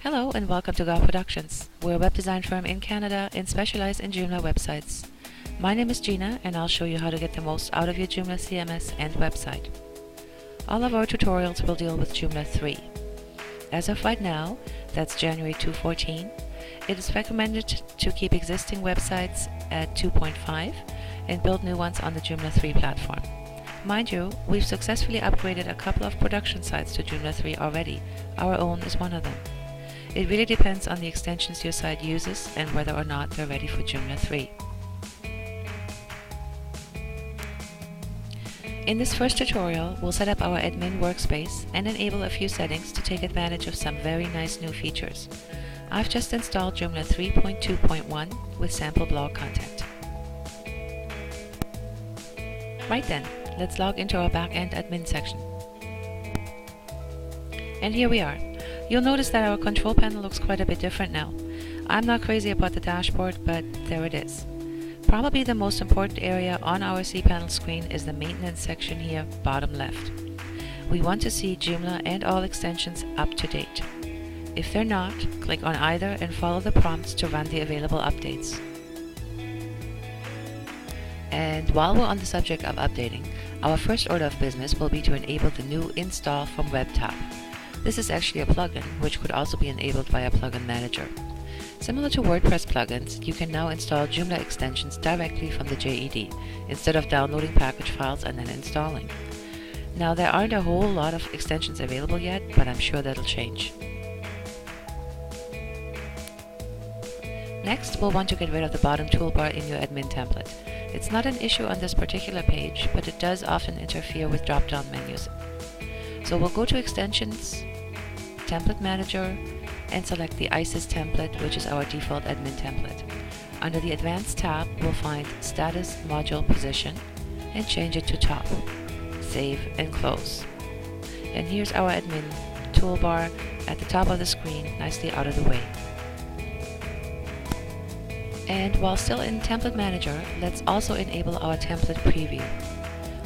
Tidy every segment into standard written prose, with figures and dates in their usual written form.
Hello and welcome to Gar Productions. We're a web design firm in Canada and specialize in Joomla websites. My name is Gina and I'll show you how to get the most out of your Joomla CMS and website. All of our tutorials will deal with Joomla 3. As of right now, that's January 2014, it is recommended to keep existing websites at 2.5 and build new ones on the Joomla 3 platform. Mind you, we've successfully upgraded a couple of production sites to Joomla 3 already. Our own is one of them. It really depends on the extensions your site uses and whether or not they're ready for Joomla 3. In this first tutorial, we'll set up our admin workspace and enable a few settings to take advantage of some very nice new features. I've just installed Joomla 3.2.1 with sample blog content. Right then, let's log into our backend admin section. And here we are. You'll notice that our control panel looks quite a bit different now. I'm not crazy about the dashboard, but there it is. Probably the most important area on our cPanel screen is the maintenance section here, bottom left. We want to see Joomla and all extensions up to date. If they're not, click on either and follow the prompts to run the available updates. And while we're on the subject of updating, our first order of business will be to enable the new Install from Web tab. This is actually a plugin, which could also be enabled via Plugin Manager. Similar to WordPress plugins, you can now install Joomla extensions directly from the JED, instead of downloading package files and then installing. Now, there aren't a whole lot of extensions available yet, but I'm sure that'll change. Next, we'll want to get rid of the bottom toolbar in your admin template. It's not an issue on this particular page, but it does often interfere with drop-down menus. So we'll go to Extensions, Template Manager, and select the ISIS template, which is our default admin template. Under the Advanced tab, we'll find Status Module Position and change it to Top. Save and close. And here's our admin toolbar at the top of the screen, nicely out of the way. And while still in Template Manager, let's also enable our template preview.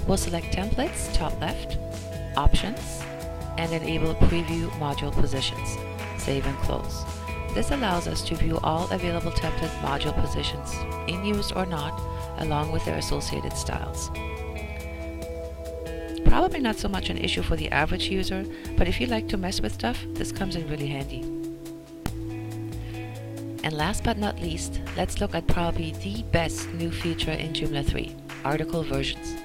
We'll select Templates, top left, Options, and enable Preview Module Positions. Save and close. This allows us to view all available template module positions, in use or not, along with their associated styles. Probably not so much an issue for the average user, but if you like to mess with stuff, this comes in really handy. And last but not least, let's look at probably the best new feature in Joomla 3, article versions.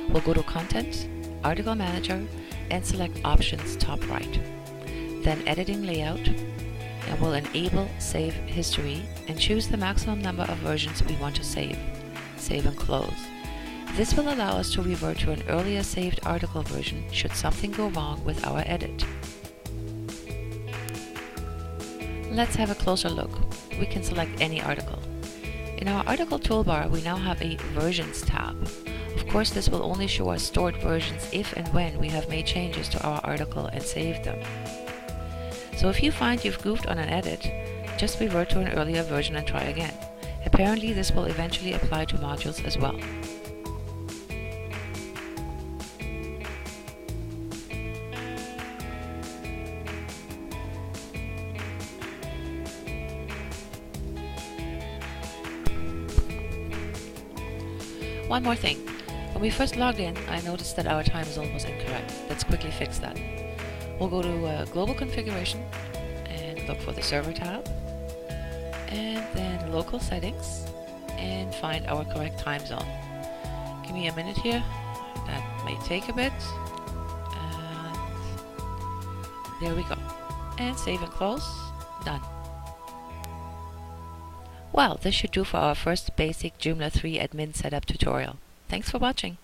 We'll go to Content, Article Manager, and select Options top right. Then Editing Layout, and we'll enable Save History and choose the maximum number of versions we want to save. Save and close. This will allow us to revert to an earlier saved article version should something go wrong with our edit. Let's have a closer look. We can select any article. In our article toolbar, we now have a Versions tab. Of course, this will only show us stored versions if and when we have made changes to our article and saved them. So if you find you've goofed on an edit, just revert to an earlier version and try again. Apparently, this will eventually apply to modules as well. One more thing. When we first logged in, I noticed that our time zone was incorrect. Let's quickly fix that. We'll go to Global Configuration and look for the Server tab, and then Local Settings, and find our correct time zone. Give me a minute here. That may take a bit. And there we go. And save and close. Done. Well, this should do for our first basic Joomla 3 admin setup tutorial. Thanks for watching.